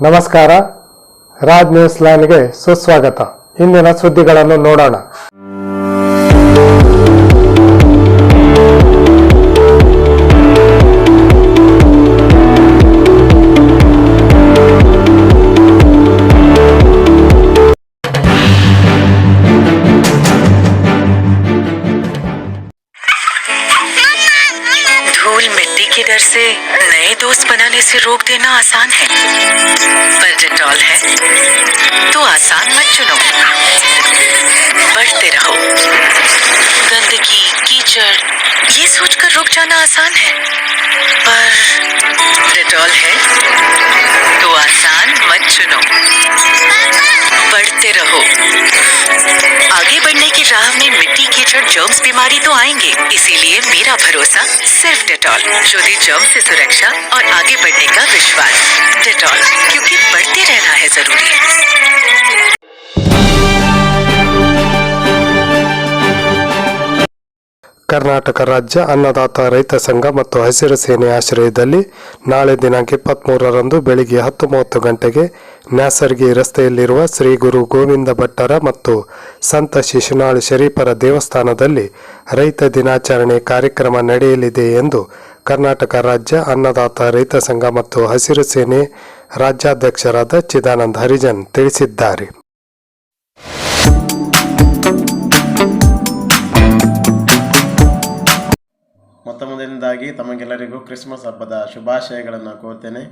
ನಮಸ್ಕಾರ, ರಾಜ್ ನ್ಯೂಸ್ ಲೈನ್ಗೆ ಸುಸ್ವಾಗತ. ಇಂದಿನ ಸುದ್ದಿಗಳನ್ನು ನೋಡೋಣ. धूल मिट्टी के डर से नए दोस्त बनाने से रोक देना आसान है, पर डेटॉल है तो आसान मत चुनो। बढ़ते रहो। गंदगी, कीचड़, ये सोचकर रुक जाना आसान है, पर डेटॉल है तो आसान मत चुनो। बढ़ते रहो। आगे बढ़ने की राह में मिट्टी, कीचड़, जर्म्स, बीमारी तो आएंगे, इसीलिए मेरा भरोसा सिर्फ डेटॉल। ज्योति जर्म से सुरक्षा और आगे बढ़ने का विश्वास। डेटॉल, क्योंकि बढ़ते रहना है जरूरी। ಕರ್ನಾಟಕ ರಾಜ್ಯ ಅನ್ನದಾತ ರೈತ ಸಂಘ ಮತ್ತು ಹಸಿರು ಸೇನೆ ಆಶ್ರಯದಲ್ಲಿ ನಾಳೆ ದಿನಾಂಕ 23ರಂದು ಬೆಳಿಗ್ಗೆ 10:30 ಗಂಟೆಗೆ ನ್ಯಾಸರ್ಗಿ ರಸ್ತೆಯಲ್ಲಿರುವ ಶ್ರೀ ಗುರು ಗೋವಿಂದ ಭಟ್ಟರ ಮತ್ತು ಸಂತ ಶಿಶುನಾಳ ಶರೀಫರ ದೇವಸ್ಥಾನದಲ್ಲಿ ರೈತ ದಿನಾಚರಣೆ ಕಾರ್ಯಕ್ರಮ ನಡೆಯಲಿದೆ ಎಂದು ಕರ್ನಾಟಕ ರಾಜ್ಯ ಅನ್ನದಾತ ರೈತ ಸಂಘ ಮತ್ತು ಹಸಿರು ಸೇನೆ ರಾಜ್ಯಾಧ್ಯಕ್ಷರಾದ ಚಿದಾನಂದ ಹರಿಜನ್ ತಿಳಿಸಿದ್ದಾರೆ. ಮೊದಲನೇದಾಗಿ ತಮಗೆಲ್ಲರಿಗೂ ಕ್ರಿಸ್ಮಸ್ ಹಬ್ಬದ ಶುಭಾಶಯಗಳನ್ನು ಕೋರ್ತೇನೆ.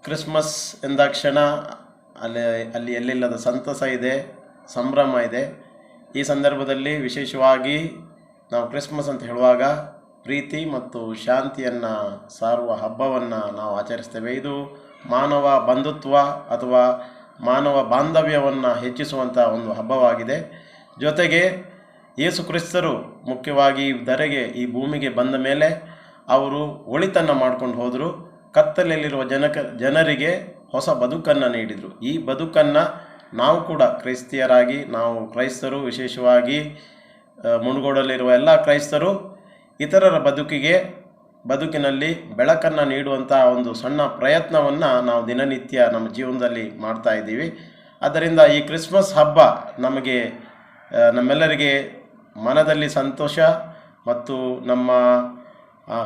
ಕ್ರಿಸ್ಮಸ್ ಎಂದಾಕ್ಷಣ ಅಲ್ಲಿ ಎಲ್ಲಿಲ್ಲದ ಸಂತಸ ಇದೆ, ಸಂಭ್ರಮ ಇದೆ. ಈ ಸಂದರ್ಭದಲ್ಲಿ ವಿಶೇಷವಾಗಿ ನಾವು ಕ್ರಿಸ್ಮಸ್ ಅಂತ ಹೇಳುವಾಗ ಪ್ರೀತಿ ಮತ್ತು ಶಾಂತಿಯನ್ನು ಸಾರುವ ಹಬ್ಬವನ್ನು ನಾವು ಆಚರಿಸ್ತೇವೆ. ಇದು ಮಾನವ ಬಂಧುತ್ವ ಅಥವಾ ಮಾನವ ಬಾಂಧವ್ಯವನ್ನು ಹೆಚ್ಚಿಸುವಂಥ ಒಂದು ಹಬ್ಬವಾಗಿದೆ. ಜೊತೆಗೆ ಯೇಸು ಕ್ರಿಸ್ತರು ಮುಖ್ಯವಾಗಿ ಧರೆಗೆ ಈ ಭೂಮಿಗೆ ಬಂದ ಮೇಲೆ ಅವರು ಒಳಿತನ್ನು ಮಾಡ್ಕೊಂಡು ಹೋದರು. ಕತ್ತಲಲ್ಲಿರುವ ಜನರಿಗೆ ಹೊಸ ಬದುಕನ್ನು ನೀಡಿದರು. ಈ ಬದುಕನ್ನು ನಾವು ಕೂಡ ಕ್ರೈಸ್ತಿಯರಾಗಿ, ನಾವು ಕ್ರೈಸ್ತರು, ವಿಶೇಷವಾಗಿ ಮುಳುಗೋಡಲ್ಲಿರುವ ಎಲ್ಲ ಕ್ರೈಸ್ತರು ಇತರರ ಬದುಕಿನಲ್ಲಿ ಬೆಳಕನ್ನು ನೀಡುವಂಥ ಒಂದು ಸಣ್ಣ ಪ್ರಯತ್ನವನ್ನು ನಾವು ದಿನನಿತ್ಯ ನಮ್ಮ ಜೀವನದಲ್ಲಿ ಮಾಡ್ತಾ ಇದ್ದೀವಿ. ಆದ್ದರಿಂದ ಈ ಕ್ರಿಸ್ಮಸ್ ಹಬ್ಬ ನಮ್ಮೆಲ್ಲರಿಗೆ ಮನದಲ್ಲಿ ಸಂತೋಷ ಮತ್ತು ನಮ್ಮ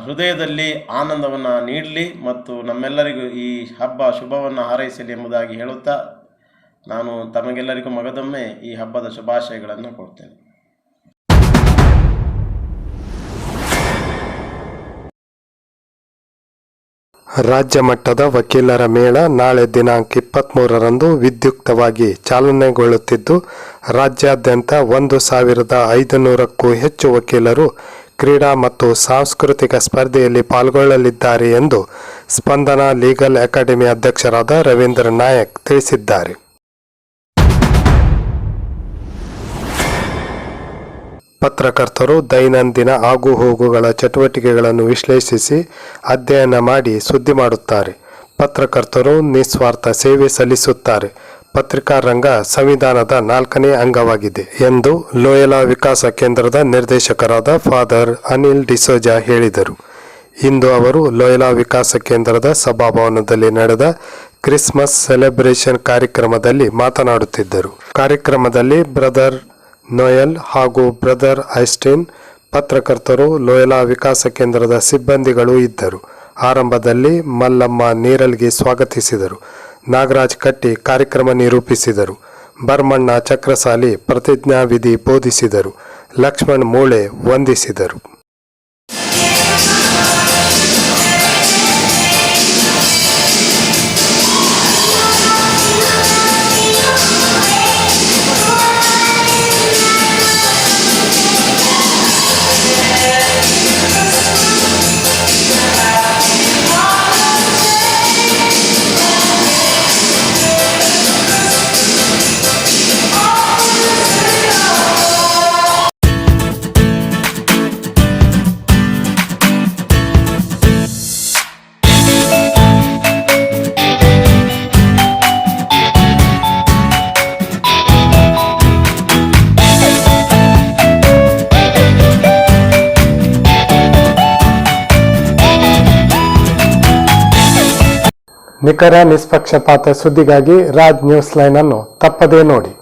ಹೃದಯದಲ್ಲಿ ಆನಂದವನ್ನು ನೀಡಲಿ ಮತ್ತು ನಮ್ಮೆಲ್ಲರಿಗೂ ಈ ಹಬ್ಬ ಶುಭವನ್ನು ಹಾರೈಸಲಿ ಎಂಬುದಾಗಿ ಹೇಳುತ್ತಾ ನಾನು ತಮಗೆಲ್ಲರಿಗೂ ಮಗದೊಮ್ಮೆ ಈ ಹಬ್ಬದ ಶುಭಾಶಯಗಳನ್ನು ಕೊಡ್ತೇನೆ. ರಾಜ್ಯ ಮಟ್ಟದ ವಕೀಲರ ಮೇಳ ನಾಳೆ ದಿನಾಂಕ 23ರಂದು ವಿದ್ಯುಕ್ತವಾಗಿ ಚಾಲನೆಗೊಳ್ಳುತ್ತಿದ್ದು, ರಾಜ್ಯಾದ್ಯಂತ 1,500ಕ್ಕೂ ಹೆಚ್ಚು ವಕೀಲರು ಕ್ರೀಡಾ ಮತ್ತು ಸಾಂಸ್ಕೃತಿಕ ಸ್ಪರ್ಧೆಯಲ್ಲಿ ಪಾಲ್ಗೊಳ್ಳಲಿದ್ದಾರೆ ಎಂದು ಸ್ಪಂದನ ಲೀಗಲ್ ಅಕಾಡೆಮಿ ಅಧ್ಯಕ್ಷರಾದ ರವೀಂದ್ರ ನಾಯಕ್ ತಿಳಿಸಿದ್ದಾರೆ. ಪತ್ರಕರ್ತರು ದೈನಂದಿನ ಆಗುಹೋಗುಗಳ ಚಟುವಟಿಕೆಗಳನ್ನು ವಿಶ್ಲೇಷಿಸಿ ಅಧ್ಯಯನ ಮಾಡಿ ಸುದ್ದಿ ಮಾಡುತ್ತಾರೆ. ಪತ್ರಕರ್ತರು ನಿಸ್ವಾರ್ಥ ಸೇವೆ ಸಲ್ಲಿಸುತ್ತಾರೆ. ಪತ್ರಿಕಾ ರಂಗ ಸಂವಿಧಾನದ 4ನೇ ಅಂಗವಾಗಿದೆ ಎಂದು ಲೋಯಲಾ ವಿಕಾಸ ಕೇಂದ್ರದ ನಿರ್ದೇಶಕರಾದ ಫಾದರ್ ಅನಿಲ್ ಡಿಸೋಜಾ ಹೇಳಿದರು. ಇಂದು ಅವರು ಲೋಯಲಾ ವಿಕಾಸ ಕೇಂದ್ರದ ಸಭಾಭವನದಲ್ಲಿ ನಡೆದ ಕ್ರಿಸ್ಮಸ್ ಸೆಲೆಬ್ರೇಷನ್ ಕಾರ್ಯಕ್ರಮದಲ್ಲಿ ಮಾತನಾಡುತ್ತಿದ್ದರು. ಕಾರ್ಯಕ್ರಮದಲ್ಲಿ ಬ್ರದರ್ ನೋಯಲ್ ಹಾಗೂ ಬ್ರದರ್ ಐಸ್ಟಿನ್, ಪತ್ರಕರ್ತರು, ಲೋಯಲಾ ವಿಕಾಸ ಕೇಂದ್ರದ ಸಿಬ್ಬಂದಿಗಳು ಇದ್ದರು. ಆರಂಭದಲ್ಲಿ ಮಲ್ಲಮ್ಮ ನೀರಲ್ಗಿ ಸ್ವಾಗತಿಸಿದರು. ನಾಗರಾಜ್ ಕಟ್ಟಿ ಕಾರ್ಯಕ್ರಮ ನಿರೂಪಿಸಿದರು. ಭರ್ಮಣ್ಣ ಚಕ್ರಸಾಲಿ ಪ್ರತಿಜ್ಞಾವಿಧಿ ಬೋಧಿಸಿದರು. ಲಕ್ಷ್ಮಣ್ ಮೂಳೆ ವಂದಿಸಿದರು. ನಿಖರ ನಿಷ್ಪಕ್ಷಪಾತ ಸುದ್ದಿಗಾಗಿ ರಾಜ್ ನ್ಯೂಸ್ ಲೈನ್ ಅನ್ನು ತಪ್ಪದೇ ನೋಡಿ.